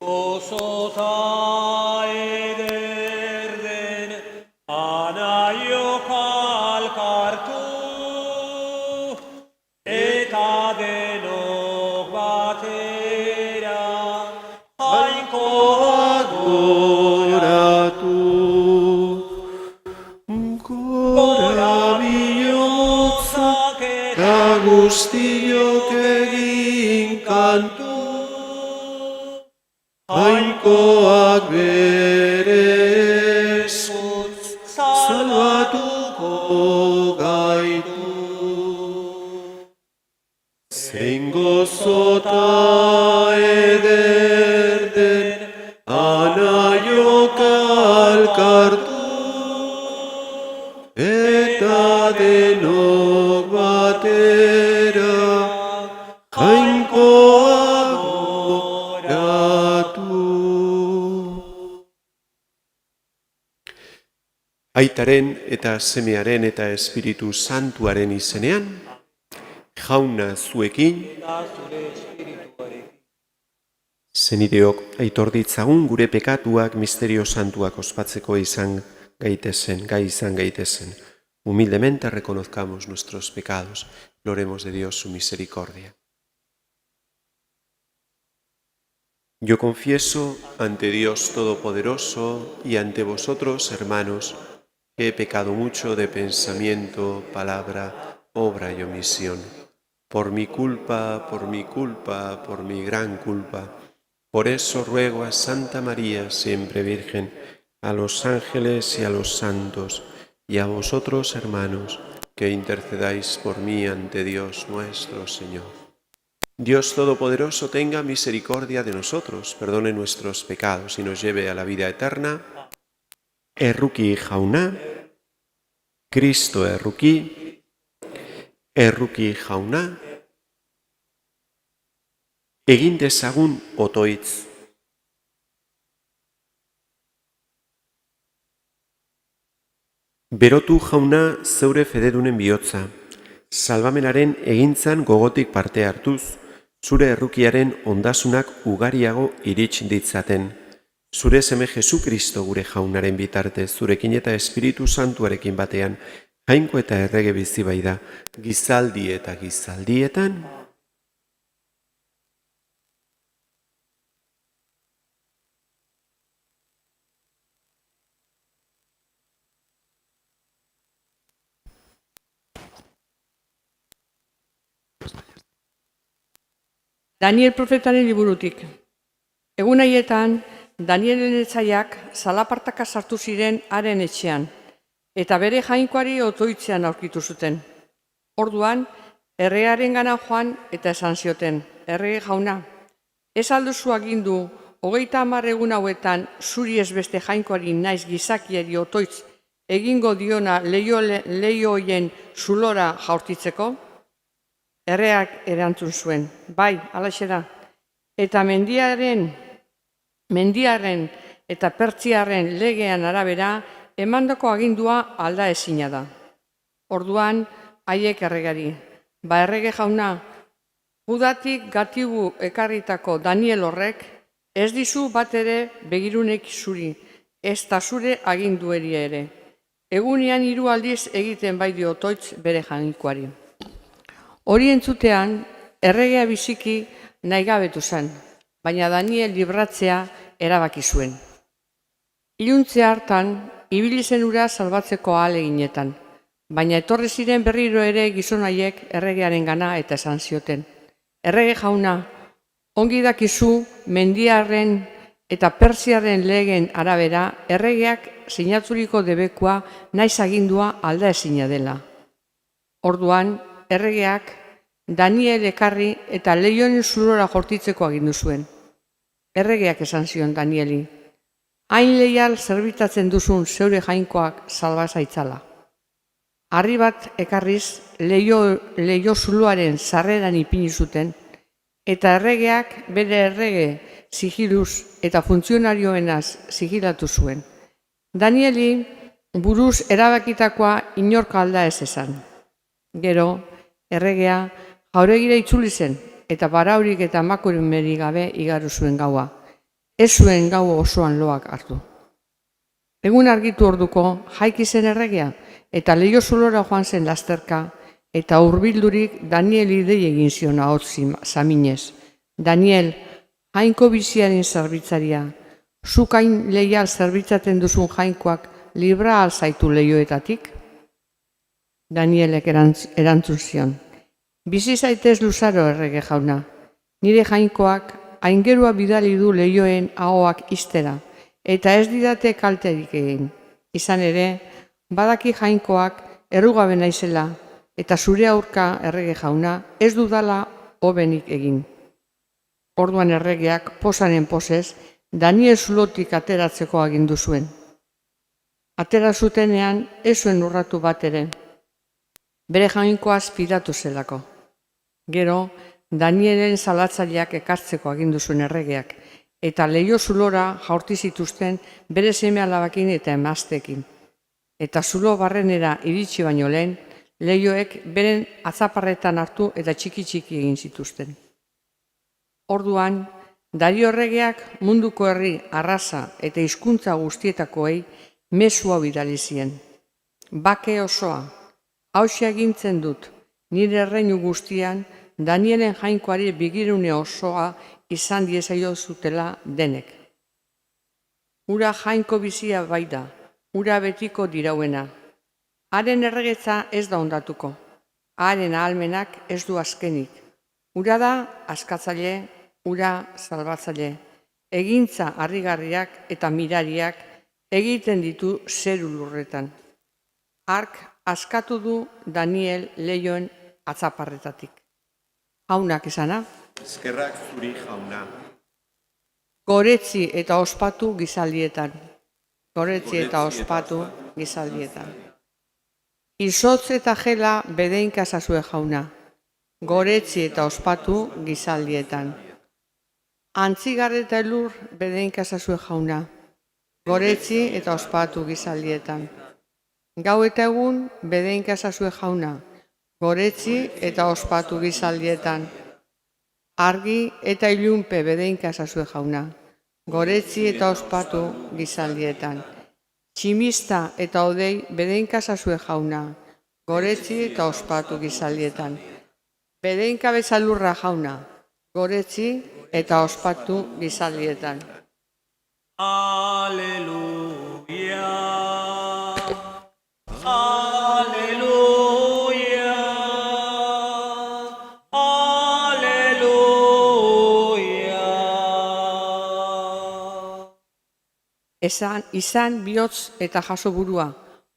Gozota ederden anaiok alkartu eta denok batera jainkoak Goratu, gora bihotzak eta guztiok egin kantu, Jainkoak bere eskuz salbatuko gaitu. Zein gozota eder den anaiok alkartu, eta denok batera jainkoak goratu. Aitaren eta Semearen eta Espiritu Santuaren izenean, Jauna zuekin, zenideok aitor ditzagun gure pekatuak misterio santuak ospatzeko gai izan gaitezen. Humildemente reconozcamos nuestros pecados, imploremos de Dios su misericordia. Yo confieso ante Dios Todopoderoso y ante vosotros, hermanos, que he pecado mucho de pensamiento, palabra, obra y omisión. Por mi culpa, por mi gran culpa. Por eso ruego a Santa María, siempre Virgen, a los ángeles y a los santos, y a vosotros, hermanos, que intercedáis por mí ante Dios nuestro Señor. Dios Todopoderoso tenga misericordia de nosotros, perdone nuestros pecados y nos lleve a la vida eterna. Erruki jauna, Cristo erruki jauna, egin dezagun otoitz. Berotu jauna zeure fededunen bihotza, salbamenaren egintzan gogotik parte hartuz, zure errukiaren ondasunak ugariago irits ditzaten. Zure seme Jesu Kristo gure jaunaren bitartez, zurekin eta Espiritu Santuarekin batean, jainko eta errege bizi baida, gizaldi eta gizaldietan. Daniel profetaren liburutik. Egun haietan, Danielen etsaiak zalapartaka sartu ziren haren etxean, eta bere jainkoari otoitzean aurkitu zuten. Orduan, erregearengana joan eta esan zioten, errege jauna, ez alduzu agindu 30 egun hauetan zuri ez beste jainkoari naiz gizakiari otoitz egingo diona leioien zulora jaurtitzeko? Erreak erantzun zuen, bai, halaxe da, eta mendiaren eta pertsiarren legean arabera emandako agindua alda ezina da. Orduan, haiek erregari, ba errege jauna, Judatik gatibu ekarritako Daniel horrek, ez dizu bat ere begirunek zuri, ez da zure agindueri ere. Egunean 3 aldiz egiten bai dio otoitz bere jainkoari. Hori entzutean, erregea biziki nahigabetu zen, baina Daniel libratzea erabaki zuen. Iluntze hartan, ibili zen ura salbatzeko ahaleginetan, baina etorri ziren berriro ere gizon haiek erregearengana eta esan zioten. Errege jauna, ongi dakizu mendiarren eta pertsiarren legeen arabera erregeak sinaturiko debekua naiz agindua alda ezina dela. Orduan, erregeak Daniel ekarri eta leioen zulora jortitzeko agindu zuen. Erregeak esan zion Danieli, hain leial zerbitatzen duzun zeure jainkoak salbazaitzala. Harri bat ekarriz leio zuloaren sarreran ipini zuten, eta erregeak bere errege sigiluz eta funtzionarioenaz sigilatu zuen. Danieli buruz erabakitakoa inork alda ez esan. Gero, erregea jauregira itzuli zen, eta baraurik eta makuren gabe igaru zuen gaua. ez zuen gau osoan loak hartu. Egun argitu orduko jaiki zen erregea, eta leiho zulora joan zen lasterka, eta hurbildurik Danieli dei egin zion ahots saminez. Daniel, jainko biziaren zerbitzaria, zuk hain leial zerbitzaten duzun jainkoak libra alzaitu leihoetatik? Danielek erantzun zion, bizi zaitez luzaro errege jauna, nire jainkoak aingerua bidali du leihoen ahoak iztera, eta ez didate kalterik egin. Izan ere, badaki jainkoak errugabe naizela, eta zure aurka errege jauna ez dudala hobenik egin. Orduan erregeak posaren posez Daniel zulotik ateratzeko agindu zuen. Atera zutenean ez zuen urratu bat ere, bere jainkoaz fidatu zelako. Gero, Danielen salatzaileak ekartzeko agindu zuen erregeak, eta leiho zulora jaurti zituzten bere seme-alabakin eta emazteekin. Eta zulo barrenera iritsi baino lehen, leihoek beren atzaparretan hartu eta txiki-txiki egin zituzten. Orduan, Dario erregeak munduko herri, arraza eta hizkuntza guztietakoei mezu hau bidali zien. Bake osoa, hauxe agintzen dut, nire erreinu guztian Danielen jainkoari begirune osoa izan diezaio zutela denek. Ura jainko bizia bai da, ura betiko dirauena. Haren erregetza ez da ondatuko, haren ahalmenak ez du azkenik. Ura da askatzaile, ura salbatzaile, egintza harrigarriak eta mirariak egiten ditu zeru lurretan. Hark askatu du Daniel leihoen atzaparretatik. Jaunak izana, Eskerrak zuri jauna. goretzi eta ospatu gizaldietan. Goretzi eta ospatu gizaldietan. Izotz eta jela bedeinka zazue jauna. Goretzi eta ospatu gizaldietan. Antzigar eta elur bedeinka zazue jauna. Goretzi eta ospatu gizaldietan. Gau eta egun bedeinka zazue jauna. Goretzi eta ospatu gizaldietan. Argi eta ilunpe bedeinka zazue jauna. Goretzi eta ospatu gizaldietan. Tximista eta odei bedeinka zazue jauna. Goretzi eta ospatu gizaldietan. Bedeinka bezalurra jauna. Goretzi eta ospatu gizaldietan. Aleluia. Aleluia. Aleluia. Izan bihotz eta jaso burua,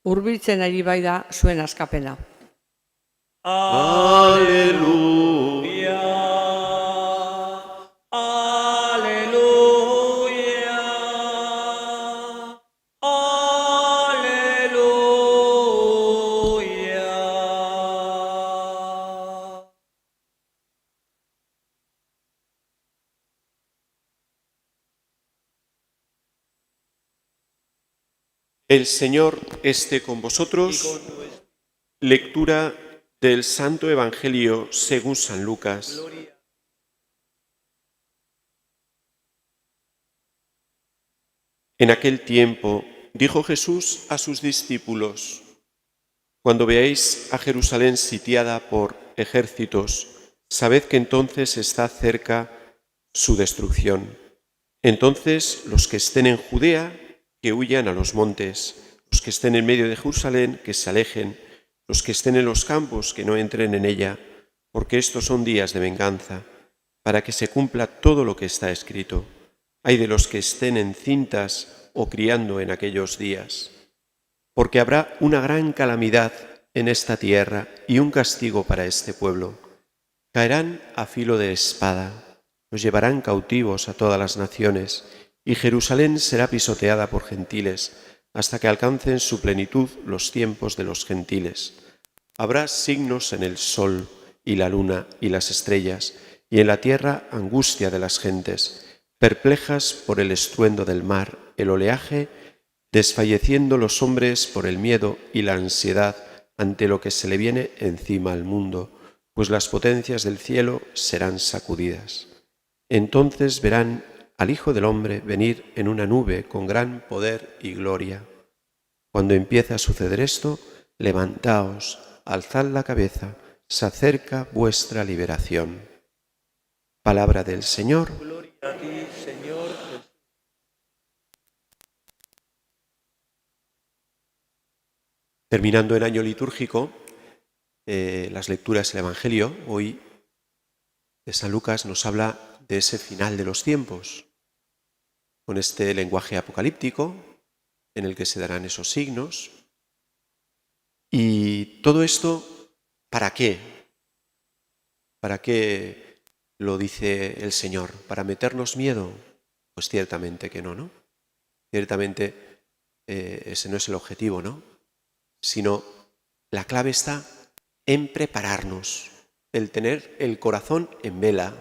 hurbiltzen ari bai da zuen askapena. Aleluia. Aleluia. Aleluia. El Señor esté con vosotros. Lectura del Santo Evangelio según San Lucas. En aquel tiempo dijo Jesús a sus discípulos: Cuando veáis a Jerusalén sitiada por ejércitos, sabed que entonces está cerca su destrucción. Entonces los que estén en Judea, que huyan a los montes, los que estén en medio de Jerusalén, que se alejen, los que estén en los campos, que no entren en ella, porque estos son días de venganza, para que se cumpla todo lo que está escrito. Ay de los que estén encintas o criando en aquellos días, porque habrá una gran calamidad en esta tierra y un castigo para este pueblo. Caerán a filo de espada, los llevarán cautivos a todas las naciones, y Jerusalén será pisoteada por gentiles, hasta que alcancen su plenitud los tiempos de los gentiles. Habrá signos en el sol y la luna y las estrellas, y en la tierra angustia de las gentes, perplejas por el estruendo del mar, el oleaje, desfalleciendo los hombres por el miedo y la ansiedad ante lo que se le viene encima al mundo, pues las potencias del cielo serán sacudidas. Entonces verán al Hijo del Hombre venir en una nube con gran poder y gloria. Cuando empiece a suceder esto, levantaos, alzad la cabeza, se acerca vuestra liberación. Palabra del Señor. Gloria a ti, Señor Jesús. Terminando el año litúrgico, las lecturas del Evangelio, hoy de San Lucas nos habla de ese final de los tiempos, con este lenguaje apocalíptico en el que se darán esos signos. Y todo esto, ¿para qué? ¿Para qué lo dice el Señor? ¿Para meternos miedo? Pues ciertamente que no, ¿no? Ciertamente ese no es el objetivo, ¿no? Sino la clave está en prepararnos, el tener el corazón en vela,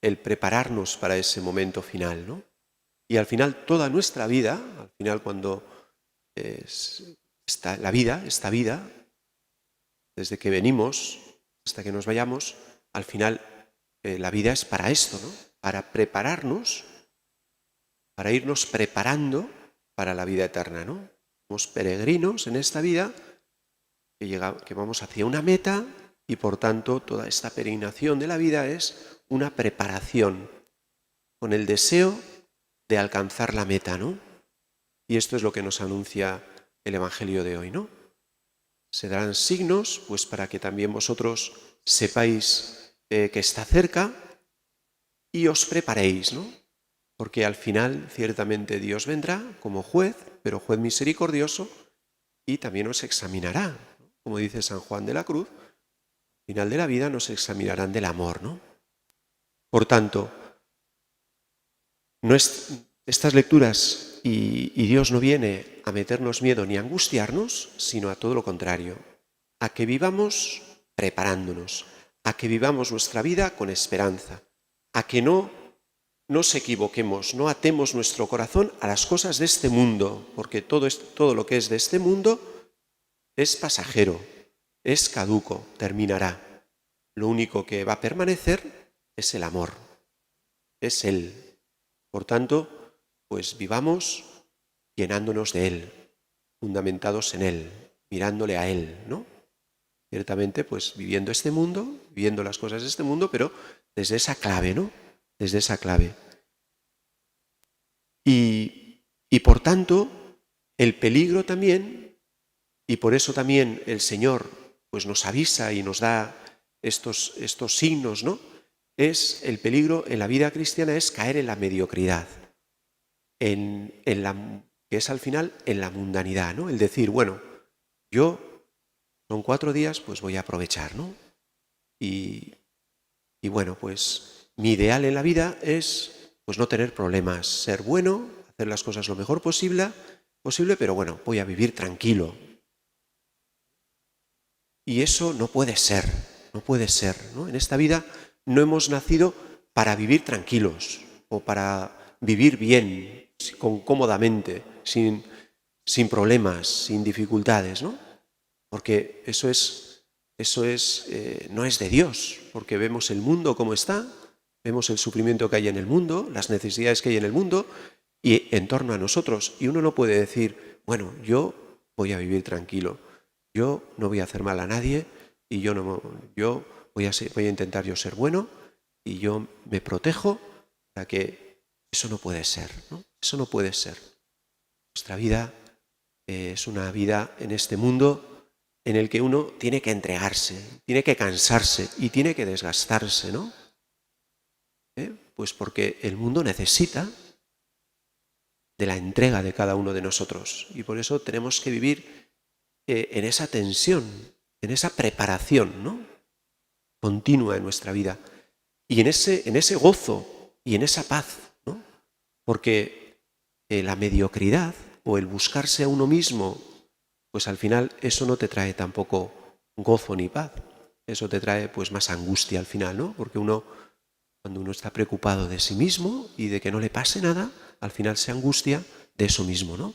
el prepararnos para ese momento final, ¿no? Y al final toda nuestra vida, al final cuando esta vida, desde que venimos hasta que nos vayamos, al final la vida es para esto, ¿no? Para prepararnos, para irnos preparando para la vida eterna, ¿no? Somos peregrinos en esta vida que vamos hacia una meta y por tanto toda esta peregrinación de la vida es una preparación con el deseo de alcanzar la meta, ¿no? Y esto es lo que nos anuncia el Evangelio de hoy, ¿no? Se darán signos, pues para que también vosotros sepáis que está cerca y os preparéis, ¿no? Porque al final ciertamente Dios vendrá como juez, pero juez misericordioso, y también os examinará, ¿no? Como dice San Juan de la Cruz, al final de la vida nos examinarán del amor, ¿no? Por tanto, estas lecturas y Dios no viene a meternos miedo ni a angustiarnos, sino a todo lo contrario, a que vivamos preparándonos, a que vivamos nuestra vida con esperanza, a que no nos equivoquemos, no atemos nuestro corazón a las cosas de este mundo, porque todo lo que es de este mundo es pasajero, es caduco, terminará. Lo único que va a permanecer es el amor, es Él. Por tanto, pues vivamos llenándonos de Él, fundamentados en Él, mirándole a Él, ¿no? Ciertamente, pues viviendo este mundo, viviendo las cosas de este mundo, pero desde esa clave, ¿no? Desde esa clave. Y por tanto, el peligro también, y por eso también el Señor pues nos avisa y nos da estos signos, ¿no? Es el peligro en la vida cristiana, es caer en la mediocridad, que es al final en la mundanidad, ¿no? El decir, bueno, yo son 4 días, pues voy a aprovechar, ¿no? Y bueno, pues mi ideal en la vida es pues no tener problemas, ser bueno, hacer las cosas lo mejor posible, pero bueno, voy a vivir tranquilo. Y eso no puede ser, ¿no? En esta vida no hemos nacido para vivir tranquilos o para vivir bien, cómodamente, sin problemas, sin dificultades, ¿no? Porque eso no es de Dios, porque vemos el mundo como está, vemos el sufrimiento que hay en el mundo, las necesidades que hay en el mundo y en torno a nosotros. Y uno no puede decir, bueno, yo voy a vivir tranquilo, yo no voy a hacer mal a nadie y yo voy a intentar yo ser bueno y yo me protejo para que eso no puede ser, ¿no? Eso no puede ser. Nuestra vida es una vida en este mundo en el que uno tiene que entregarse, tiene que cansarse y tiene que desgastarse, ¿no? Pues porque el mundo necesita de la entrega de cada uno de nosotros y por eso tenemos que vivir en esa tensión, en esa preparación, ¿no? Continua en nuestra vida y en ese gozo y en esa paz, ¿no? Porque la mediocridad o el buscarse a uno mismo, pues al final eso no te trae tampoco gozo ni paz. Eso te trae pues más angustia al final, ¿no? Porque cuando uno está preocupado de sí mismo y de que no le pase nada, al final se angustia de eso mismo, ¿no?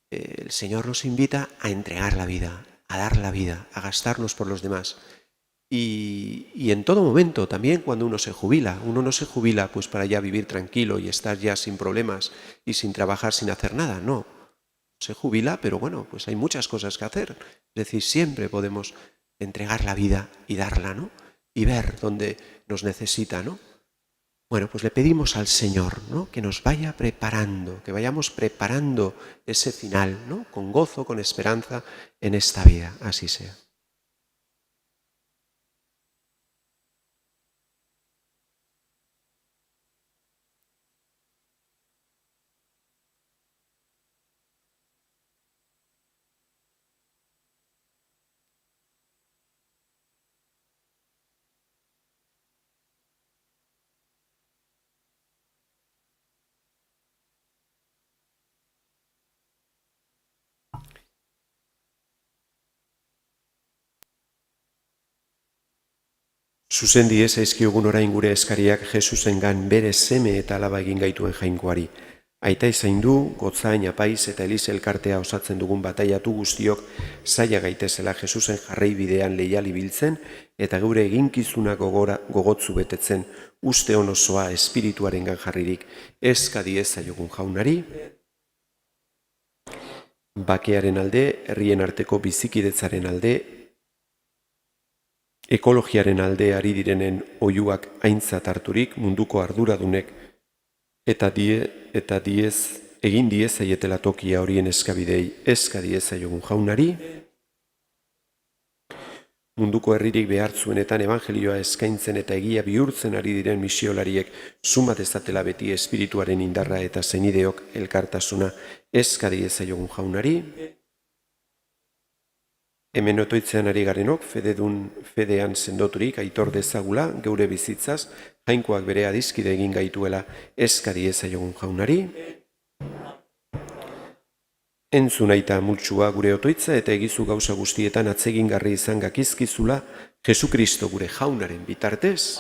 El Señor nos invita a entregar la vida, a dar la vida, a gastarnos por los demás. y en todo momento, también cuando uno se jubila. Uno no se jubila pues para ya vivir tranquilo y estar ya sin problemas y sin trabajar, sin hacer nada, no. Se jubila, pero bueno, pues hay muchas cosas que hacer. Es decir, siempre podemos entregar la vida y darla, ¿no? Y ver dónde nos necesita, ¿no? Bueno, pues le pedimos al Señor, ¿no? Que nos vaya preparando, que vayamos preparando ese final, ¿no? Con gozo, con esperanza en esta vida, así sea. Zuzendi ez zaizkiogun orain gure eskariak Jesusengan bere seme eta alaba egin gaituen jainkoari. Aita zaindu, gotzain, apaiz eta Eliz elkartea osatzen dugun bataiatu guztiok zaila gaitezela Jesusen jarrai bidean leial ibiltzen eta gure eginkizuna gogotzu betetzen uste onosoa espirituarengan jarririk eskadi ez zaiogun jaunari. Bakearen alde, herrien arteko bizikidetzaren alde, ekologiaren alde ari direnen oihuak aintzat harturik munduko arduradunek eta egin diezaietela tokia horien eskabidei eskadi ezaiogun jaunari, munduko herririk behartzuenetan evangelioa eskaintzen eta egia bihurtzen ari diren misiolariek suma dezatela beti espirituaren indarra eta senideok elkartasuna eskadi ezaiogun jaunari. Hemen otoitzean ari garenok, fedean sendoturik aitor dezagula, geure bizitzaz, jainkoak bere adiskide egin gaituela eskadi ezaiogun jaunari. Entzun aita multsua gure otoitza eta egizu gauza guztietan atzegingarri izan gakizkizula, Jesukristo gure jaunaren bitartez.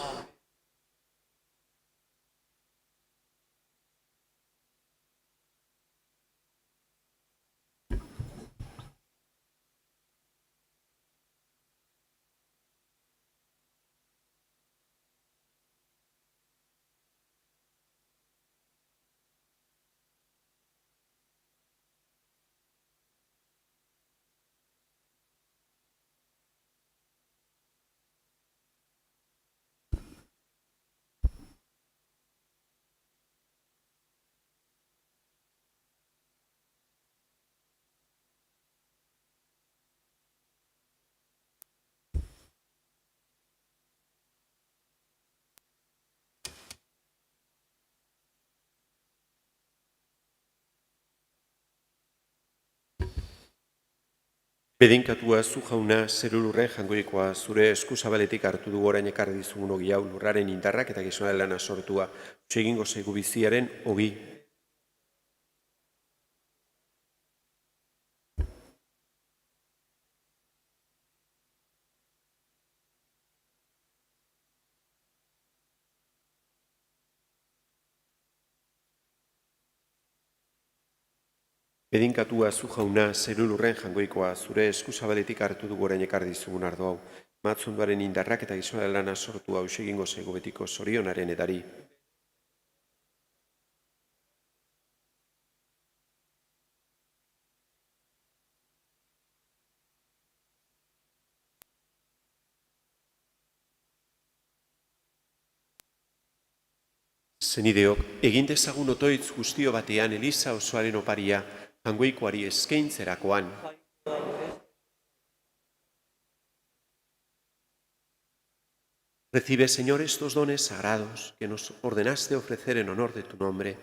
Bedinkatua zu jauna zerulurren jangoikoa zure eskuzabaletik hartu du orain ekarri dizugun ogi hau lurraren indarrak eta gizonaren lana sortua. Egingo zaigu biziaren ogi. Bedinkatua zu jauna zerulurren jangoikoa zure eskuzabaletik hartu du orain ekarri dizugun ardo hau. Matzonduaren indarrak eta gizonaren lana sortua egingo zaigu betiko zorionaren edari. Zenideok, egin dezagun otoitz guztio batean Eliza osoaren oparia, jangoikoari eskaintzerakoan. Recibe, Señor, estos dones sagrados que nos ordenaste ofrecer en honor de tu nombre,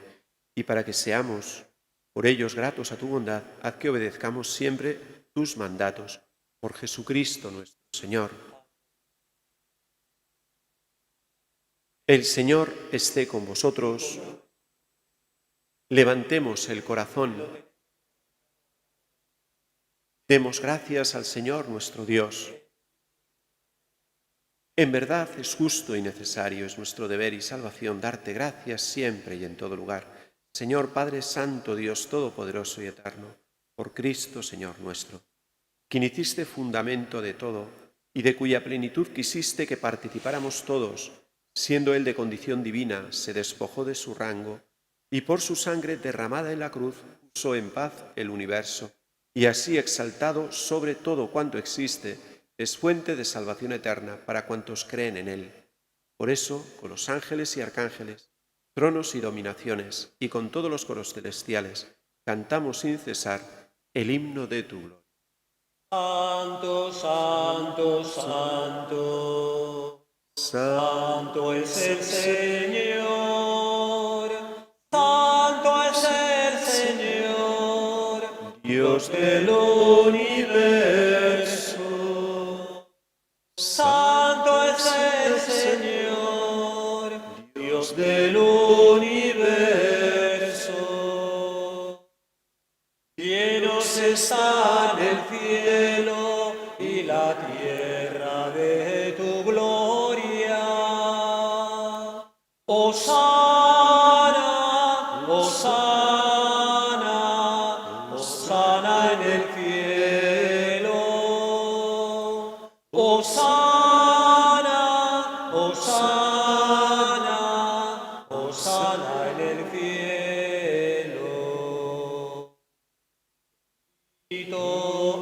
y para que seamos por ellos gratos a tu bondad, haz que obedezcamos siempre tus mandatos. Por Jesucristo nuestro Señor. El Señor esté con vosotros. Levantemos el corazón. Demos gracias al Señor nuestro Dios. En verdad es justo y necesario, es nuestro deber y salvación darte gracias siempre y en todo lugar. Señor Padre Santo, Dios Todopoderoso y Eterno, por Cristo Señor nuestro, quien hiciste fundamento de todo y de cuya plenitud quisiste que participáramos todos, siendo él de condición divina, se despojó de su rango, y por su sangre derramada en la cruz puso en paz el universo, y así exaltado sobre todo cuanto existe, es fuente de salvación eterna para cuantos creen en él. Por eso, con los ángeles y arcángeles, tronos y dominaciones, y con todos los coros celestiales, cantamos sin cesar el himno de tu gloria. Santo, santo, santo, santo es el Señor, santo es el Señor, Dios del universo. Santo es el Señor, Dios del universo. Llenos están el cielo y la tierra de tu gloria. Hosana, Hosana, Hosana en el cielo. Hosana, Hosana, Hosana en el cielo.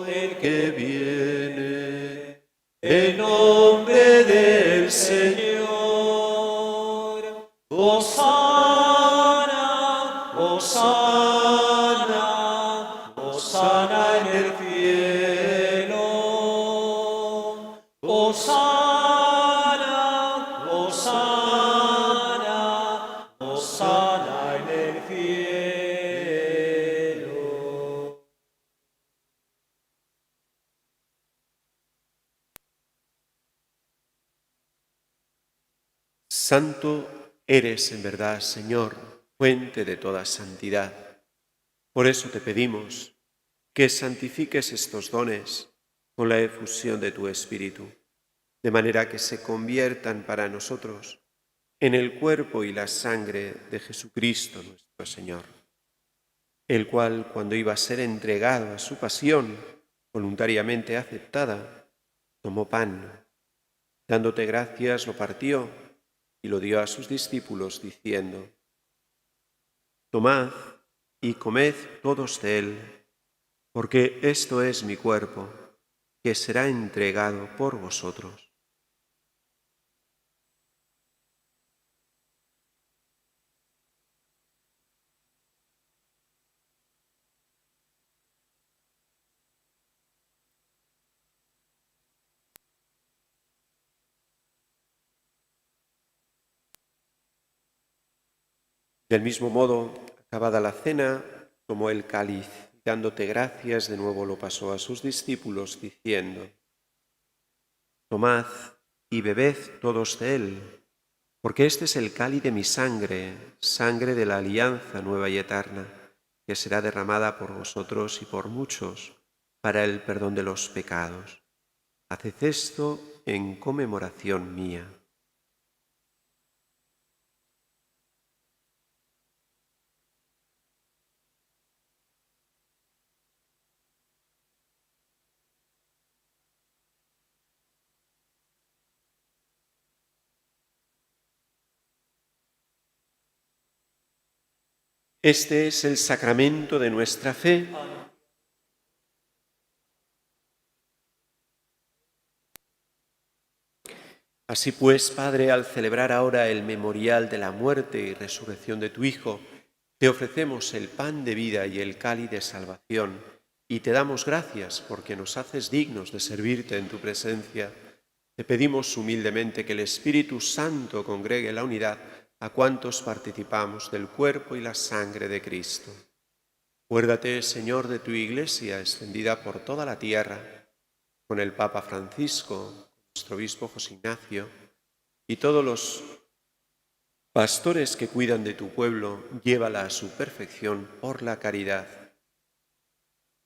El Que viene en nombre del Señor. Hosana, Hosana, Hosana en el cielo. Hosana, Hosana, Hosana en el cielo. Santo eres en verdad, Señor, fuente de toda santidad. Por eso te pedimos que santifiques estos dones con la efusión de tu Espíritu, de manera que se conviertan para nosotros en el cuerpo y la sangre de Jesucristo nuestro Señor, el cual, cuando iba a ser entregado a su pasión voluntariamente aceptada, tomó pan, dándote gracias, lo partió y lo dio a sus discípulos, diciendo: Tomad y comed todos de él, porque esto es mi cuerpo, que será entregado por vosotros. Del mismo modo, acabada la cena, tomó el cáliz, y dándote gracias, de nuevo lo pasó a sus discípulos, diciendo: Tomad y bebed todos de él, porque este es el cáliz de mi sangre, sangre de la alianza nueva y eterna, que será derramada por vosotros y por muchos para el perdón de los pecados. Haced esto en conmemoración mía. Este es el sacramento de nuestra fe. Así pues, Padre, al celebrar ahora el memorial de la muerte y resurrección de tu Hijo, te ofrecemos el pan de vida y el cáliz de salvación, y te damos gracias porque nos haces dignos de servirte en tu presencia. Te pedimos humildemente que el Espíritu Santo congregue la unidad a cuantos participamos del cuerpo y la sangre de Cristo. Acuérdate, Señor, de tu Iglesia extendida por toda la tierra, con el Papa Francisco, nuestro obispo José Ignacio, y todos los pastores que cuidan de tu pueblo, llévala a su perfección por la caridad.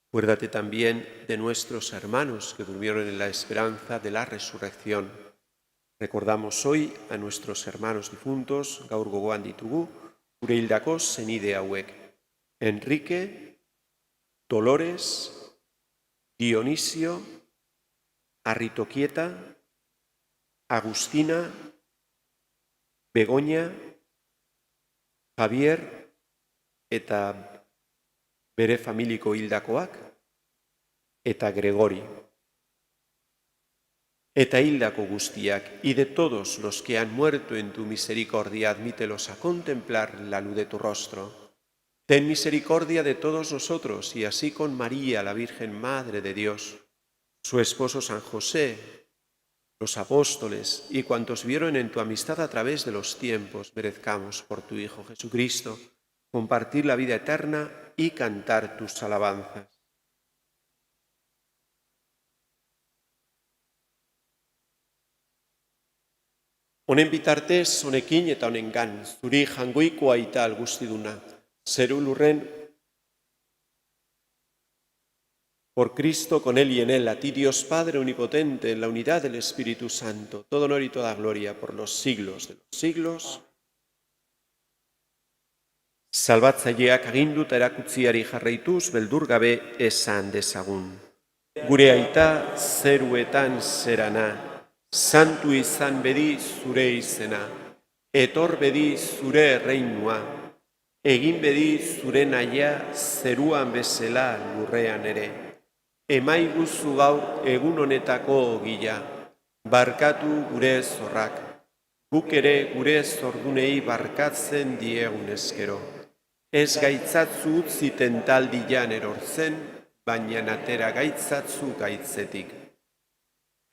Acuérdate también de nuestros hermanos que durmieron en la esperanza de la resurrección. Recordamos hoy a nuestros hermanos difuntos, Gaur Gogoan ditugu, gure hildako senide hauek: Enrique, Dolores, Dionisio, Arritoquieta, Agustina, Begoña, Javier eta bere familiko hildakoak, eta Gregori. Eta hildako guztiak, y de todos los que han muerto en tu misericordia, admítelos a contemplar la luz de tu rostro. Ten misericordia de todos nosotros, y así con María, la Virgen Madre de Dios, su esposo San José, los apóstoles y cuantos vieron en tu amistad a través de los tiempos, merezcamos por tu Hijo Jesucristo compartir la vida eterna y cantar tus alabanzas. Honen bitartez, honekin eta honengan, zuri jangoikoa eta algustiduna, zeru lurren, por Cristo, con Él y en Él, a ti Dios Padre Omnipotente, en la unidad del Espíritu Santo, todo honor y toda gloria por los siglos de los siglos. Salbatzaileak agindu eta erakutziari jarraituz, beldur gabe esan dezagun. Gure aita zeruetan zerana, santu izan bedi zure izena, etor bedi zure erreinua, egin bedi zure nahia zeruan bezala lurrean ere. Emaiguzu gaur egun honetako ogila, barkatu gure zorrak, guk ere gure zordunei barkatzen diegun eskero. Ez gaitzatzu utzi tentaldian erortzen, baina atera gaitzatzu gaitzetik.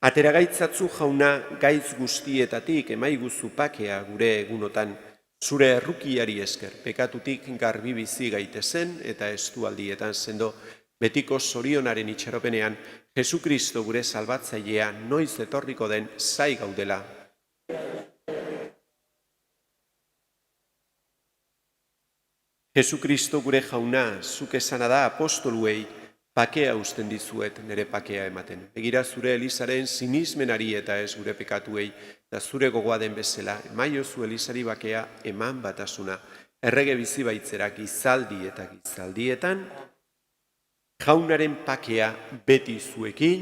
Atera gaitzatzu jauna gaitz guztietatik emaiguzu pakea gure egunotan, zure errukiari esker, pekatutik garbi bizi gaitezen eta estualdietan sendo, betiko zorionaren itxaropenean, Jesukristo gure salbatzailea noiz etorriko den zai gaudela. Jesukristo gure jauna, zuk esana da apostoluei, pakea usten dizuet nire pakea ematen. Begira zure Elizaren sinismenari eta ez gure pekatuei, eta zure gogoa den bezala, emaiozu Elizari bakea eman batasuna. Errege bizi baitzerak gizaldi eta gizaldietan, jaunaren pakea beti zuekin,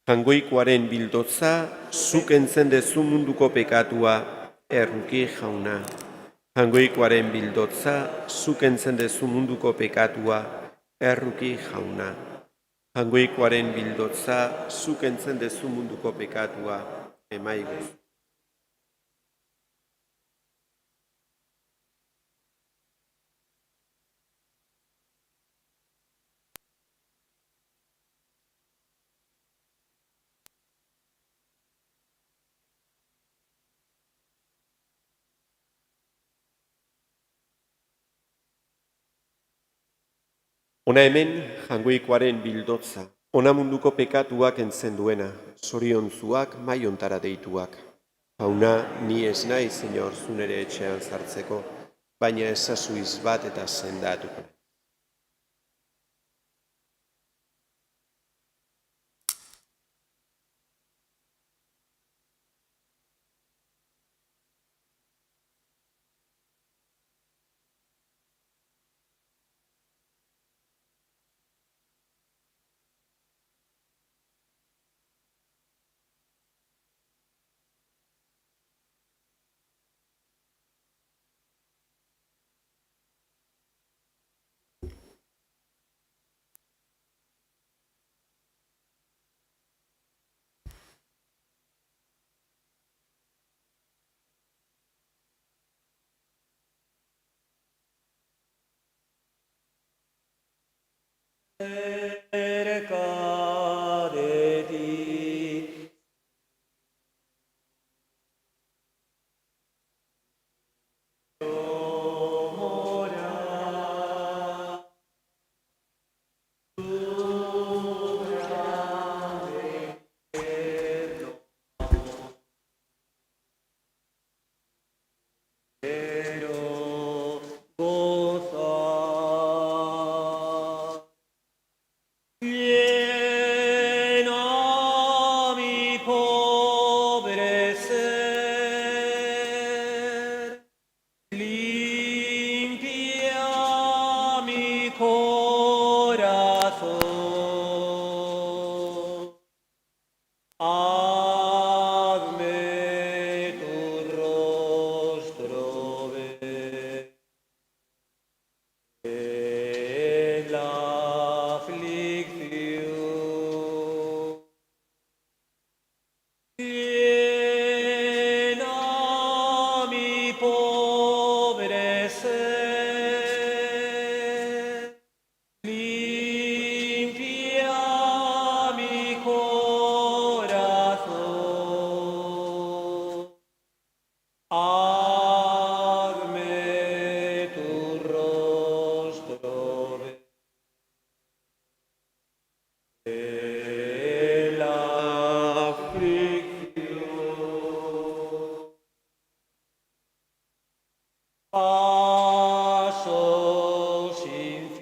jangoikoaren bildotza, zuk entzen dezu munduko pekatua, erruki jauna. Jangoikoaren bildotza, zuk entzen dezu munduko pekatua, erruki jauna. Jangoikoaren bildotza, zuk entzen dezu munduko pekatua, emaiguz. Ona hemen jangoikoaren bildotza, ona munduko pekatuak entzen duena, zoriontzuak maiontara deituak. Jauna, ni ez nahi, Senyor, zunere etxean sartzeko, baina ezazu izbat eta sendatuko. cerca de ti. Hazme tu rostro ver en la aflicción. Llena mi pobre ser, limpia mi corazón. Hazme tu rostro ver en la aflicción. Pasos inciertos,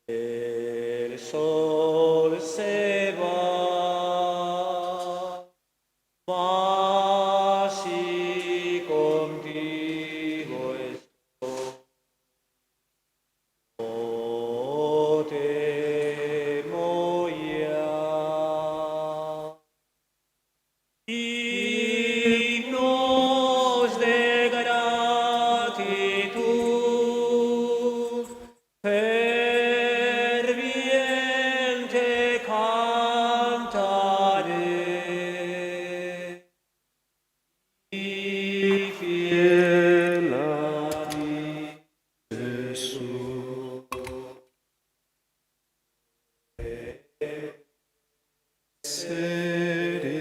el sol se va, mas si contigo estoy, no temo ya. Himnos de gratitud, ferviente cantaré, y fiel a ti, Jesús. Seré.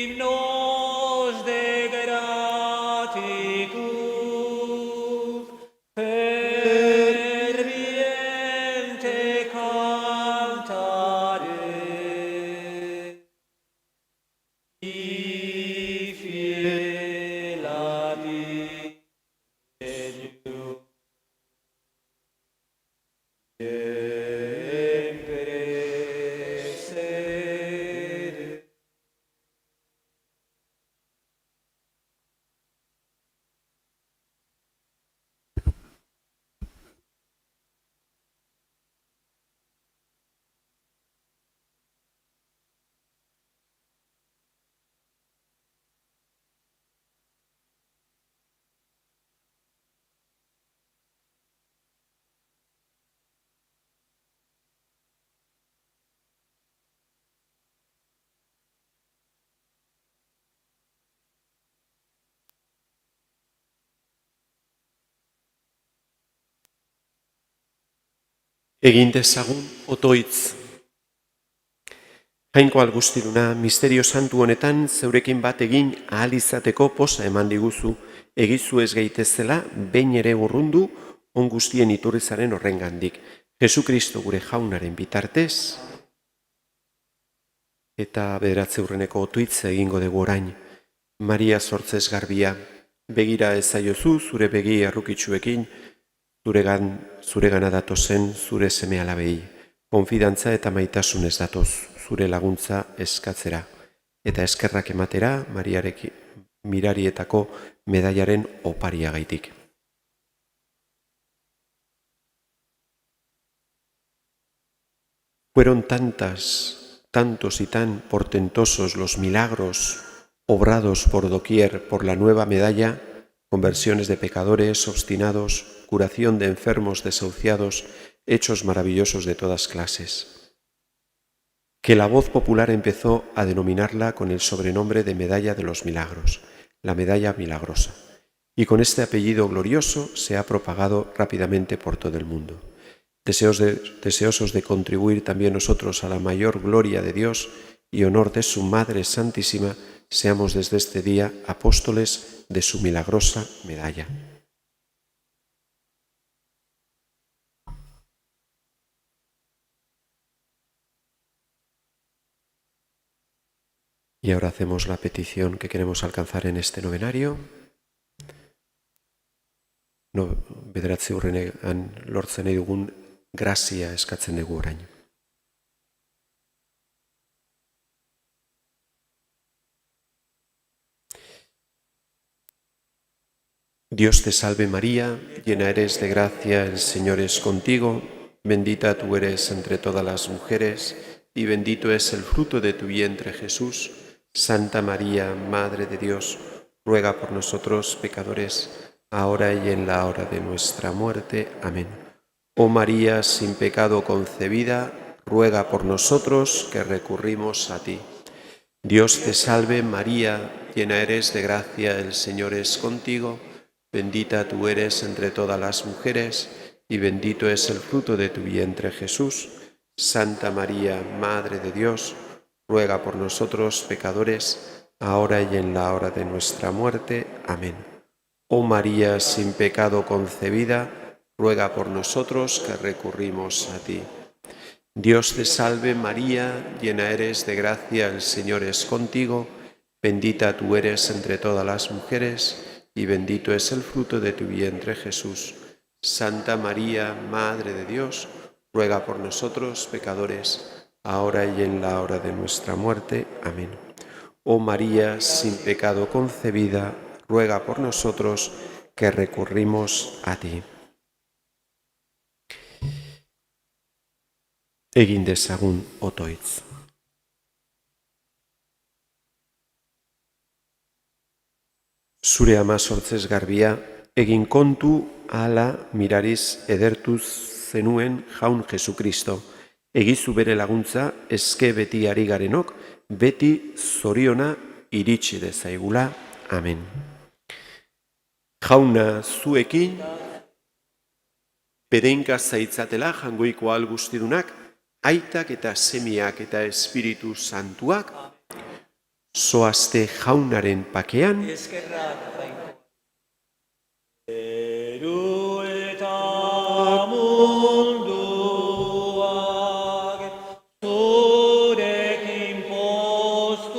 Himnos de gratitud, ferviente cantaré, y fiel a ti, Señor. Siempre seré. Egin dezagun otoitz. Jainko Algustiduna, misterio santu honetan zeurekin bat egin ahal izateko posa eman diguzu, egizu ez gaitezela, behin ere urrundu, on guztien iturrizaren horrengandik. Jesukristo gure jaunaren bitartez, eta 9. otoitz egingo dugu orain. Maria sortzez garbia, begira ezaiozu zure begi arrukitsuekin, zuregana datozen zure seme alabei. Konfidantza eta maitasunez datoz zure laguntza eskatzera. Eta eskerrak ematera mirarietako medaiaren opariagaitik. Fueron tantos y tan portentosos los milagros obrados por doquier por la nueva medalla, conversiones de pecadores obstinados, curación de enfermos desahuciados, hechos maravillosos de todas clases, que la voz popular empezó a denominarla con el sobrenombre de Medalla de los Milagros, la Medalla Milagrosa, y con este apellido glorioso se ha propagado rápidamente por todo el mundo. Deseosos de contribuir también nosotros a la mayor gloria de Dios y honor de su Madre Santísima, seamos desde este día apóstoles de su milagrosa medalla. Y ahora hacemos la petición que queremos alcanzar en este novenario. Bederatzi urrenean lortzen nahi dugun grazia eskatzen dugu orain. Dios te salve María, llena eres de gracia, el Señor es contigo, bendita tú eres entre todas las mujeres, y bendito es el fruto de tu vientre Jesús. Santa María, Madre de Dios, ruega por nosotros pecadores, ahora y en la hora de nuestra muerte. Amén. Oh María, sin pecado concebida, ruega por nosotros que recurrimos a ti. Dios te salve María, llena eres de gracia, el Señor es contigo, bendita tú eres entre todas las mujeres, y bendito es el fruto de tu vientre Jesús. Santa María, Madre de Dios, ruega por nosotros pecadores, ahora y en la hora de nuestra muerte. Amén. Oh María, sin pecado concebida, ruega por nosotros que recurrimos a ti. Dios te salve María, llena eres de gracia, el Señor es contigo, bendita tú eres entre todas las mujeres, y bendito es el fruto de tu vientre Jesús. Santa María, Madre de Dios, ruega por nosotros pecadores, ahora y en la hora de nuestra muerte. Amén. Oh María, sin pecado concebida, ruega por nosotros que recurrimos a ti. Egin dezagun otoitz. Zure ama sortzez garbia, egin kontu ala mirariz edertuz zenuen jaun Jesukristo. Egizu bere laguntza, eske beti ari garenok, beti zoriona iritsi dezaigula. Amen. Jauna zuekin, bedeinka zaitzatela jangoiko ahal guztidunak, aitak eta semiak eta Espiritu Santuak, zoazte jaunaren pakean, Eskerrak jainko. Eru eta munduak zurekin posturik.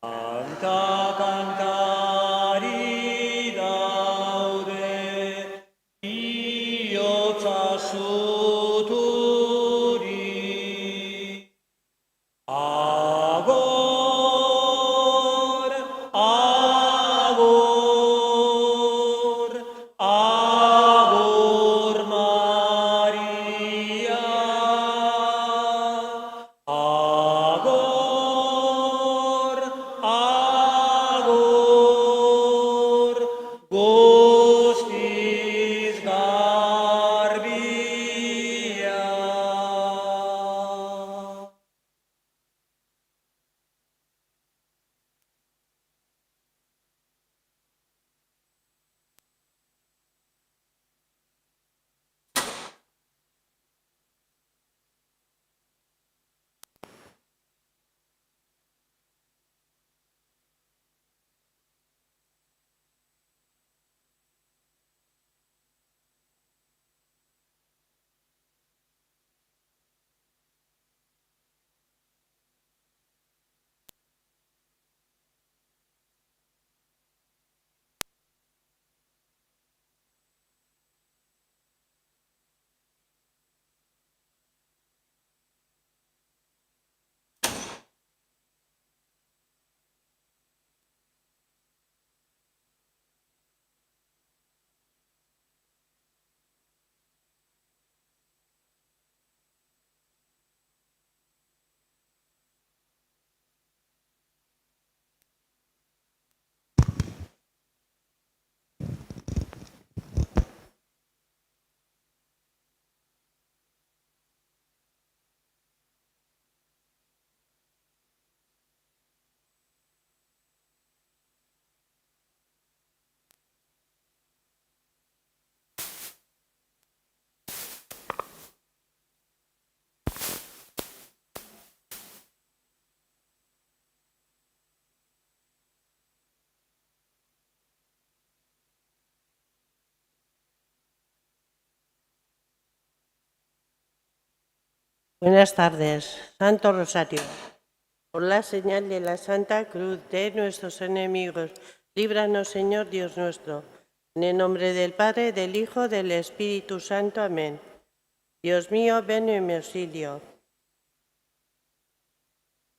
Kanta kantari daude, bihotza zuturik. Agor, agor, agor Maria. Agor, agor, guztiz garbia. Buenas tardes. Santo Rosario. Por la señal de la Santa Cruz de nuestros enemigos, líbranos, Señor Dios nuestro. En el nombre del Padre, del Hijo, del Espíritu Santo. Amén. Dios mío, ven en mi auxilio.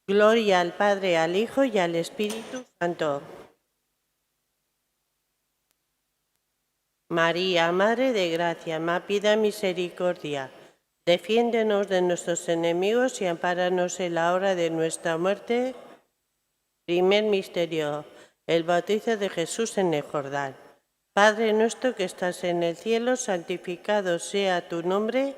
Gloria al Padre, al Hijo y al Espíritu Santo. María, Madre de Gracia, ma pida misericordia. Defiéndenos de nuestros enemigos y ampáranos en la hora de nuestra muerte. Primer misterio, el bautizo de Jesús en el Jordán. Padre nuestro que estás en el cielo, santificado sea tu nombre.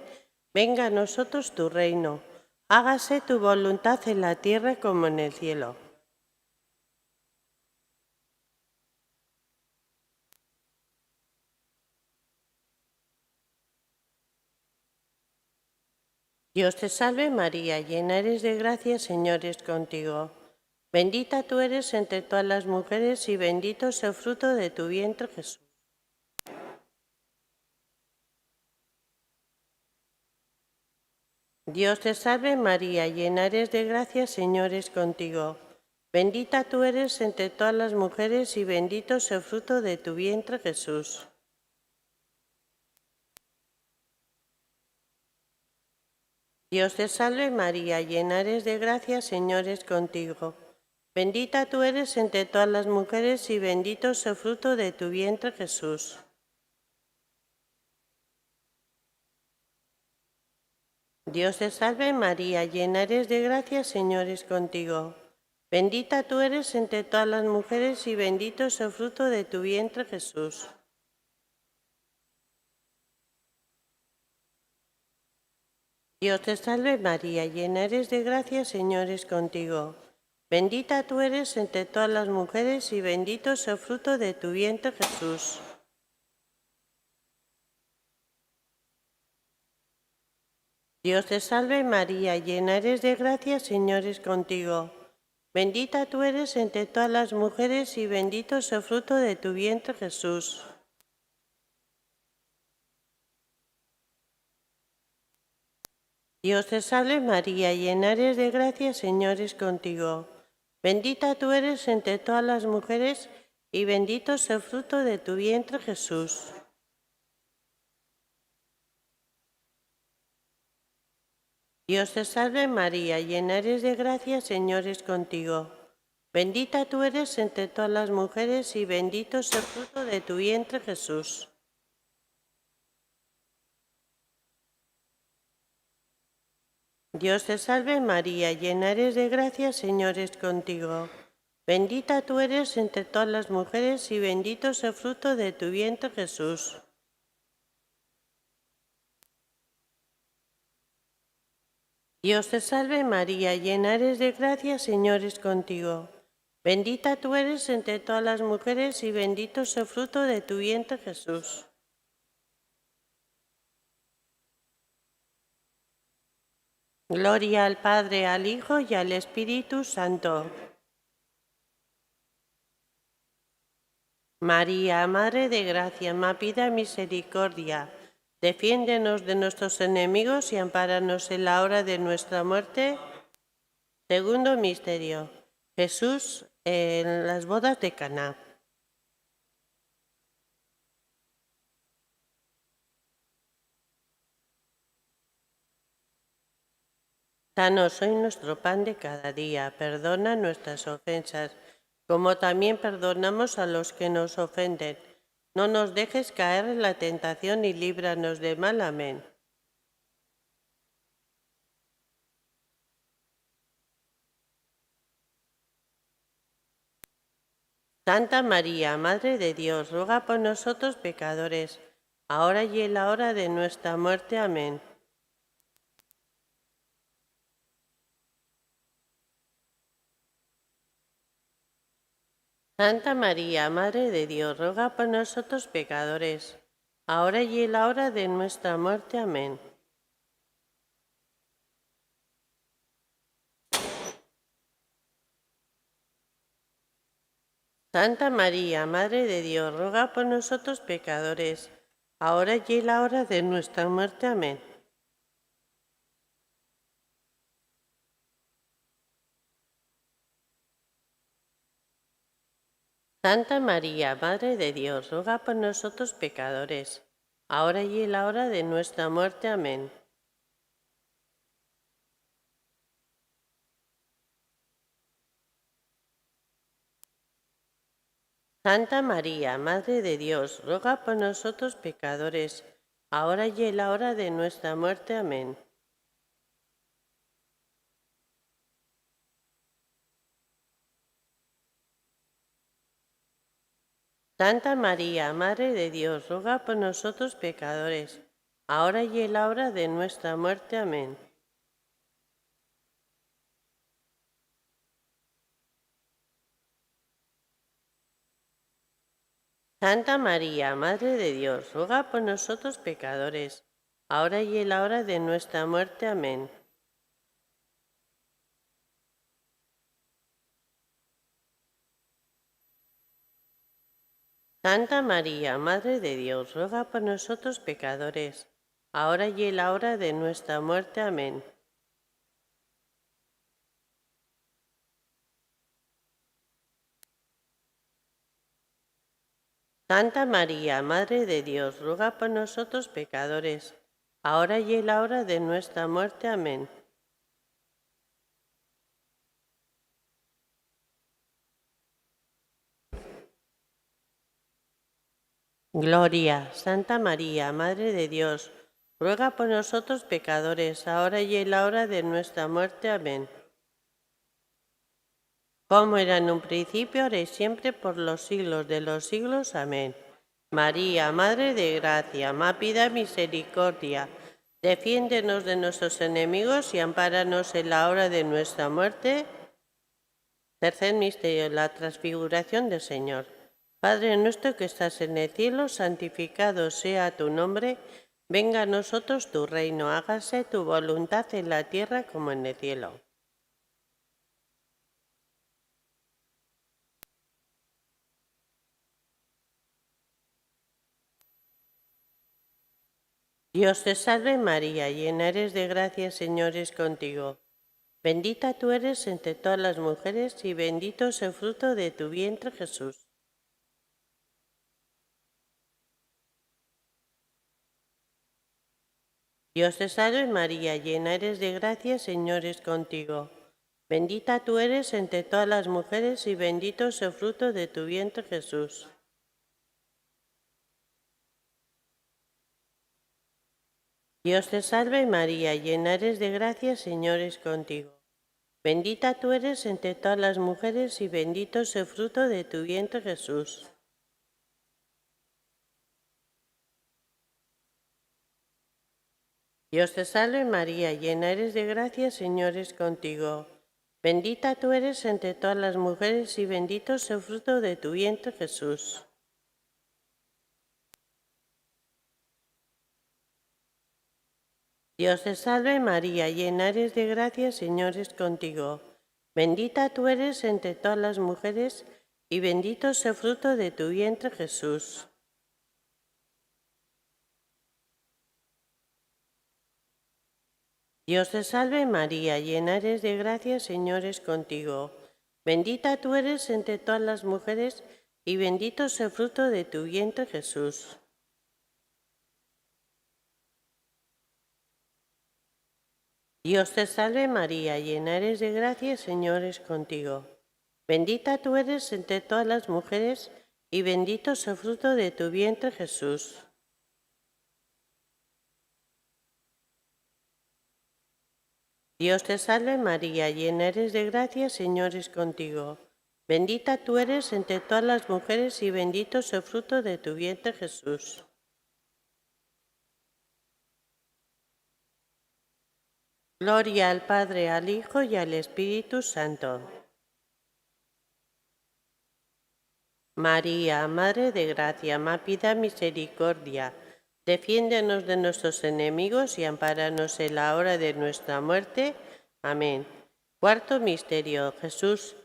Venga a nosotros tu reino. Hágase tu voluntad en la tierra como en el cielo. Dios te salve María, llena eres de gracia, Señor es contigo. Bendita tú eres entre todas las mujeres y bendito es el fruto de tu vientre, Jesús. Dios te salve María, llena eres de gracia, Señor es contigo. Bendita tú eres entre todas las mujeres y bendito es el fruto de tu vientre, Jesús. Dios te salve María, llena eres de gracia, Señor es contigo. Bendita tú eres entre todas las mujeres y bendito es el fruto de tu vientre, Jesús. Dios te salve María, llena eres de gracia, Señor es contigo. Bendita tú eres entre todas las mujeres y bendito es el fruto de tu vientre, Jesús. Dios te salve María, llena eres de gracia, Señor es contigo. Bendita tú eres entre todas las mujeres y bendito es el fruto de tu vientre, Jesús. Dios te salve María, llena eres de gracia, Señor es contigo. Bendita tú eres entre todas las mujeres y bendito es el fruto de tu vientre, Jesús. Dios te salve María, llena eres de gracia, Señor es contigo. Bendita tú eres entre todas las mujeres y bendito es el fruto de tu vientre, Jesús. Dios te salve María, llena eres de gracia, Señor es contigo. Bendita tú eres entre todas las mujeres y bendito es el fruto de tu vientre, Jesús. Dios te salve María, llena eres de gracia, Señor es contigo. Bendita tú eres entre todas las mujeres y bendito es el fruto de tu vientre, Jesús. Dios te salve María, llena eres de gracia, Señor es contigo. Bendita tú eres entre todas las mujeres y bendito es el fruto de tu vientre, Jesús. Gloria al Padre, al Hijo y al Espíritu Santo. María, Madre de Gracia, ma pida misericordia. Defiéndenos de nuestros enemigos y ampáranos en la hora de nuestra muerte. Segundo misterio. Jesús en las bodas de Caná. Danos hoy nuestro pan de cada día. Perdona nuestras ofensas, como también perdonamos a los que nos ofenden. No nos dejes caer en la tentación y líbranos del mal. Amén. Santa María, Madre de Dios, ruega por nosotros pecadores, ahora y en la hora de nuestra muerte. Amén. Santa María, Madre de Dios, ruega por nosotros pecadores, ahora y en la hora de nuestra muerte. Amén. Santa María, Madre de Dios, ruega por nosotros pecadores, ahora y en la hora de nuestra muerte. Amén. Santa María, Madre de Dios, ruega por nosotros pecadores, ahora y en la hora de nuestra muerte. Amén. Santa María, Madre de Dios, ruega por nosotros pecadores, ahora y en la hora de nuestra muerte. Amén. Santa María, Madre de Dios, ruega por nosotros pecadores, ahora y en la hora de nuestra muerte. Amén. Santa María, Madre de Dios, ruega por nosotros pecadores, ahora y en la hora de nuestra muerte. Amén. Santa María, Madre de Dios, ruega por nosotros pecadores, ahora y en la hora de nuestra muerte. Amén. Santa María, Madre de Dios, ruega por nosotros pecadores, ahora y en la hora de nuestra muerte. Amén. Gloria, Santa María, Madre de Dios, ruega por nosotros pecadores, ahora y en la hora de nuestra muerte. Amén. Como era en un principio, ahora y siempre, por los siglos de los siglos. Amén. María, Madre de Gracia, má pida misericordia, defiéndenos de nuestros enemigos y ampáranos en la hora de nuestra muerte. Tercer misterio, la transfiguración del Señor. Padre nuestro que estás en el cielo, santificado sea tu nombre, venga a nosotros tu reino, hágase tu voluntad en la tierra como en el cielo. Dios te salve María, llena eres de gracia, el Señor es contigo. Bendita tú eres entre todas las mujeres y bendito es el fruto de tu vientre, Jesús. Dios te salve María, llena eres de gracia, el Señor es contigo. Bendita tú eres entre todas las mujeres y bendito es el fruto de tu vientre, Jesús. Dios te salve María, llena eres de gracia, el Señor es contigo. Bendita tú eres entre todas las mujeres y bendito es el fruto de tu vientre, Jesús. Dios te salve María, llena eres de gracia, el Señor es contigo. Bendita tú eres entre todas las mujeres y bendito es el fruto de tu vientre, Jesús. Dios te salve María, llena eres de gracia, el Señor es contigo. Bendita tú eres entre todas las mujeres y bendito es el fruto de tu vientre, Jesús. Dios te salve María, llena eres de gracia, el Señor es contigo. Bendita tú eres entre todas las mujeres y bendito es el fruto de tu vientre, Jesús. Dios te salve María, llena eres de gracia, el Señor es contigo. Bendita tú eres entre todas las mujeres y bendito es el fruto de tu vientre, Jesús. Dios te salve María, llena eres de gracia, el Señor es contigo. Bendita tú eres entre todas las mujeres y bendito es el fruto de tu vientre, Jesús. Gloria al Padre, al Hijo y al Espíritu Santo. María, Madre de Gracia, má pida misericordia, defiéndenos de nuestros enemigos y ampáranos en la hora de nuestra muerte. Amén. Cuarto misterio. Jesús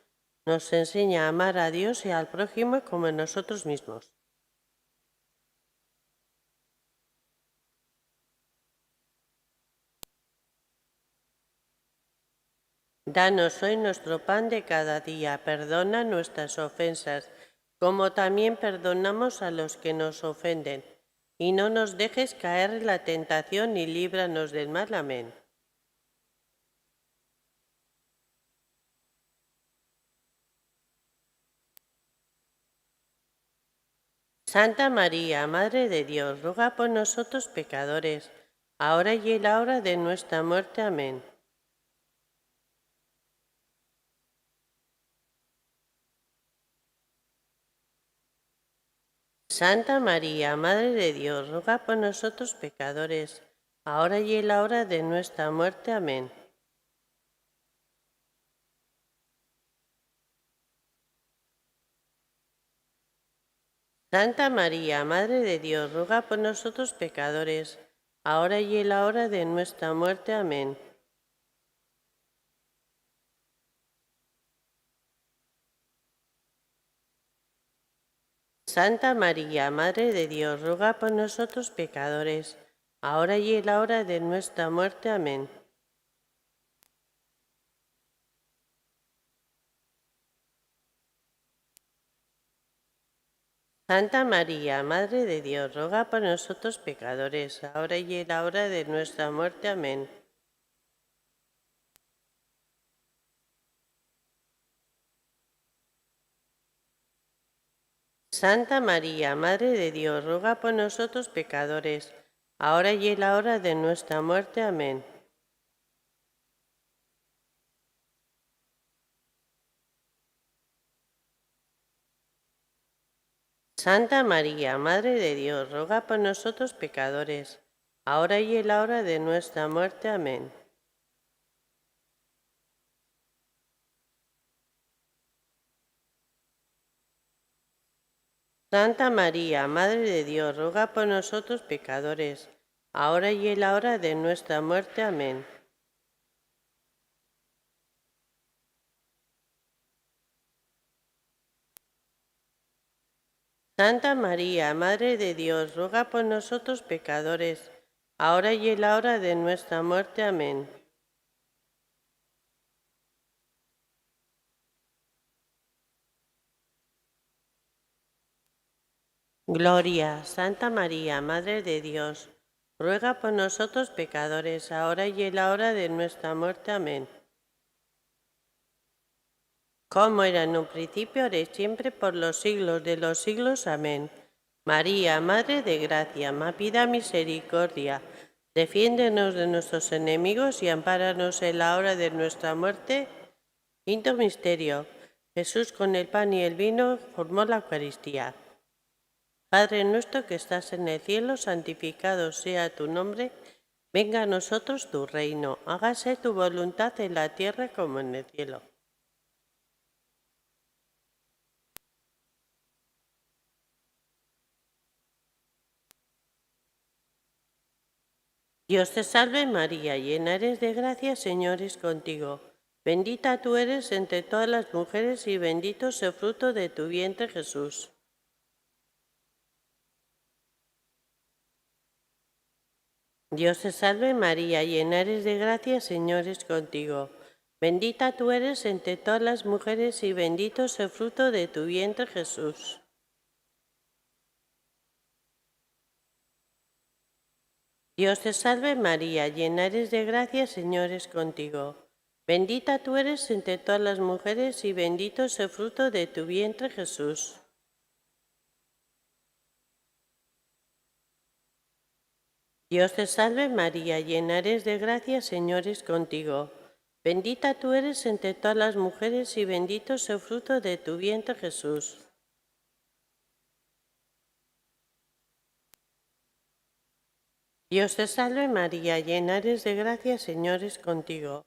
nos enseña a amar a Dios y al prójimo como a nosotros mismos. Danos hoy nuestro pan de cada día, perdona nuestras ofensas, como también perdonamos a los que nos ofenden. Y no nos dejes caer en la tentación y líbranos del mal. Amén. Santa María, Madre de Dios, ruega por nosotros pecadores, ahora y en la hora de nuestra muerte. Amén. Santa María, Madre de Dios, ruega por nosotros pecadores, ahora y en la hora de nuestra muerte. Amén. Santa María, Madre de Dios, ruega por nosotros pecadores, ahora y en la hora de nuestra muerte. Amén. Santa María, Madre de Dios, ruega por nosotros pecadores, ahora y en la hora de nuestra muerte. Amén. Santa María, Madre de Dios, ruega por nosotros pecadores, ahora y en la hora de nuestra muerte. Amén. Santa María, Madre de Dios, ruega por nosotros pecadores, ahora y en la hora de nuestra muerte. Amén. Santa María, Madre de Dios, ruega por nosotros pecadores, ahora y en la hora de nuestra muerte. Amén. Santa María, Madre de Dios, ruega por nosotros pecadores, ahora y en la hora de nuestra muerte. Amén. Santa María, Madre de Dios, ruega por nosotros pecadores, ahora y en la hora de nuestra muerte. Amén. Gloria, Santa María, Madre de Dios, ruega por nosotros pecadores, ahora y en la hora de nuestra muerte. Amén. Como era en un principio, ahora y siempre, por los siglos de los siglos. Amén. María, Madre de Gracia, ma pida misericordia, defiéndenos de nuestros enemigos y ampáranos en la hora de nuestra muerte. Quinto misterio. Jesús con el pan y el vino formó la Eucaristía. Padre nuestro que estás en el cielo, santificado sea tu nombre. Venga a nosotros tu reino. Hágase tu voluntad en la tierra como en el cielo. Dios te salve María, llena eres de gracia, Señor es contigo. Bendita tú eres entre todas las mujeres y bendito es el fruto de tu vientre, Jesús. Dios te salve María, llena eres de gracia, Señor es contigo. Bendita tú eres entre todas las mujeres y bendito es el fruto de tu vientre, Jesús. Dios te salve María, llena eres de gracia, Señor es contigo. Bendita tú eres entre todas las mujeres y bendito es el fruto de tu vientre, Jesús. Dios te salve María, llena eres de gracia, Señor es contigo. Bendita tú eres entre todas las mujeres y bendito es el fruto de tu vientre, Jesús. Dios te salve María, llena eres de gracia, Señor es contigo.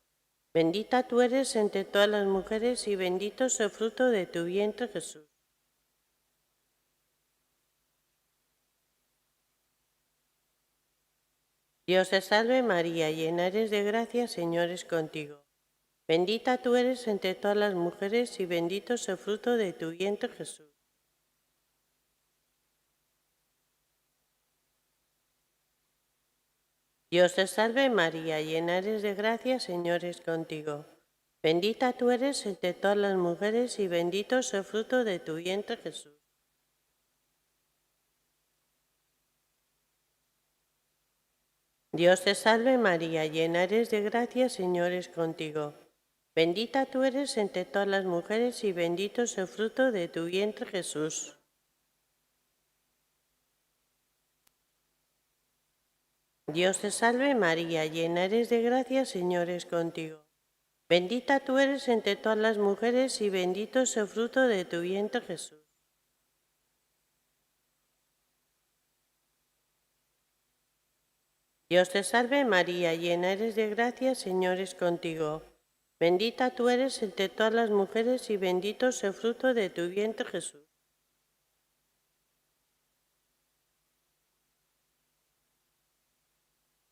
Bendita tú eres entre todas las mujeres y bendito es el fruto de tu vientre, Jesús. Dios te salve María, llena eres de gracia, Señor es contigo. Bendita tú eres entre todas las mujeres y bendito es el fruto de tu vientre, Jesús. Dios te salve María, llena eres de gracia, Señor es contigo. Bendita tú eres entre todas las mujeres y bendito es el fruto de tu vientre, Jesús. Dios te salve María, llena eres de gracia, Señor es contigo. Bendita tú eres entre todas las mujeres y bendito es el fruto de tu vientre, Jesús. Dios te salve María, llena eres de gracia, Señor es contigo. Bendita tú eres entre todas las mujeres y bendito es el fruto de tu vientre Jesús. Dios te salve María, llena eres de gracia, Señor es contigo. Bendita tú eres entre todas las mujeres y bendito es el fruto de tu vientre Jesús.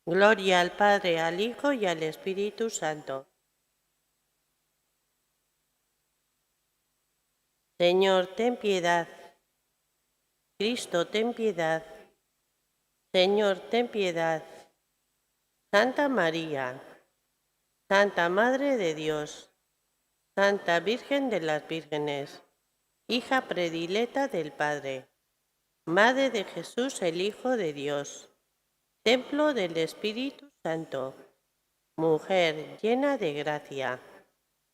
Gloria al Padre, al Hijo y al Espíritu Santo. Señor, ten piedad. Cristo, ten piedad. Señor, ten piedad. Santa María, Santa Madre de Dios, Santa Virgen de las Vírgenes, hija predilecta del Padre, Madre de Jesús, el Hijo de Dios, templo del Espíritu Santo, mujer llena de gracia,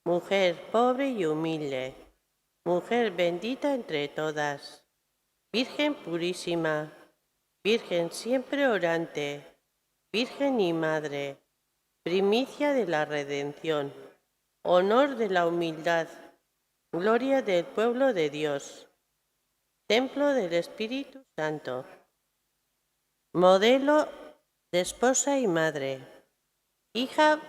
mujer pobre y humilde, mujer bendita entre todas, Virgen purísima, Virgen siempre orante, Virgen y Madre, primicia de la redención, honor de la humildad, gloria del pueblo de Dios, templo del Espíritu Santo, modelo de esposa y madre, hija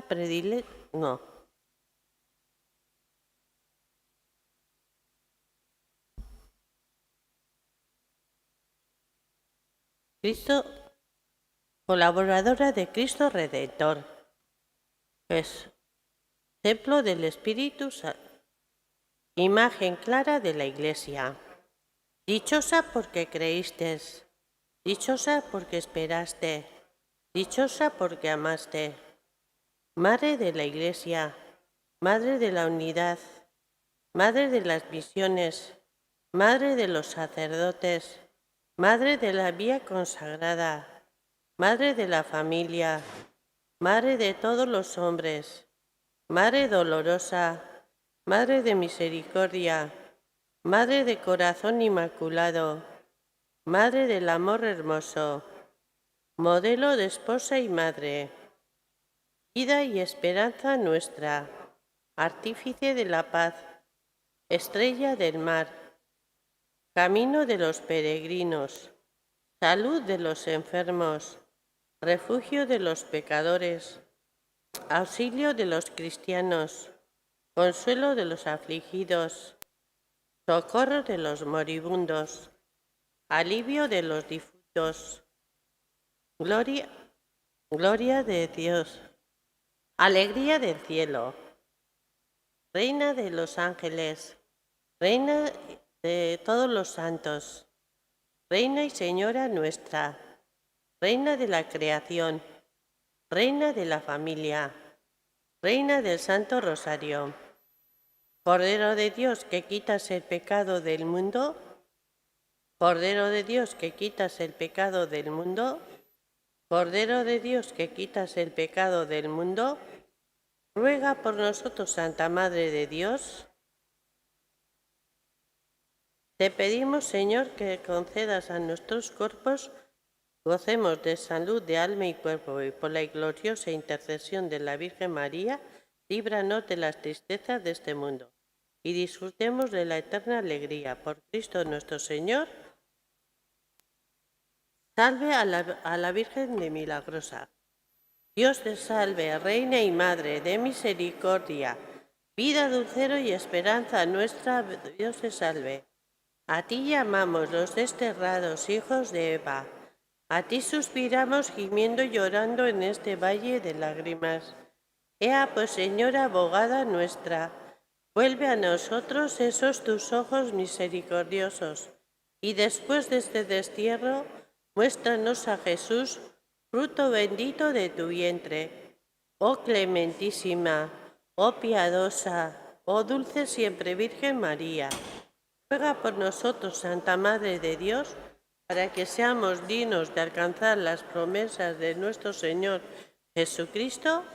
predilecta, no. Cristo, colaboradora de Cristo Redentor, es templo del Espíritu Santo, imagen clara de la Iglesia. Dichosa porque creíste, dichosa porque esperaste, dichosa porque amaste. Madre de la Iglesia, Madre de la unidad, Madre de las misiones, Madre de los sacerdotes, Madre de la vía consagrada, Madre de la familia, Madre de todos los hombres, Madre dolorosa, Madre de misericordia, Madre de corazón inmaculado, Madre del amor hermoso, modelo de esposa y madre, vida y esperanza nuestra, artífice de la paz, estrella del mar, camino de los peregrinos, salud de los enfermos, refugio de los pecadores, auxilio de los cristianos, consuelo de los afligidos, socorro de los moribundos, alivio de los difuntos, gloria de Dios, alegría del cielo, reina de los ángeles, reina de todos los santos, reina y señora nuestra, reina de la creación, reina de la familia, reina del Santo Rosario, Cordero de Dios que quitas el pecado del mundo, Cordero de Dios que quitas el pecado del mundo, Cordero de Dios que quitas el pecado del mundo, ruega por nosotros, Santa Madre de Dios. Te pedimos, Señor, que concedas a nuestros cuerpos gocemos de salud de alma y cuerpo, y por la gloriosa intercesión de la Virgen María, líbranos de las tristezas de este mundo, y disfrutemos de la eterna alegría. Por Cristo nuestro Señor. Salve a la Virgen de Milagrosa. Dios te salve, Reina y Madre de misericordia, vida, dulcero y esperanza nuestra. Dios te salve. A ti llamamos los desterrados hijos de Eva. A ti suspiramos gimiendo y llorando en este valle de lágrimas. Ea pues, Señora abogada nuestra, vuelve a nosotros esos tus ojos misericordiosos, y después de este destierro, muéstranos a Jesús, fruto bendito de tu vientre. Oh clementísima, oh piadosa, oh dulce siempre Virgen María, ruega por nosotros, Santa Madre de Dios, para que seamos dignos de alcanzar las promesas de nuestro Señor Jesucristo.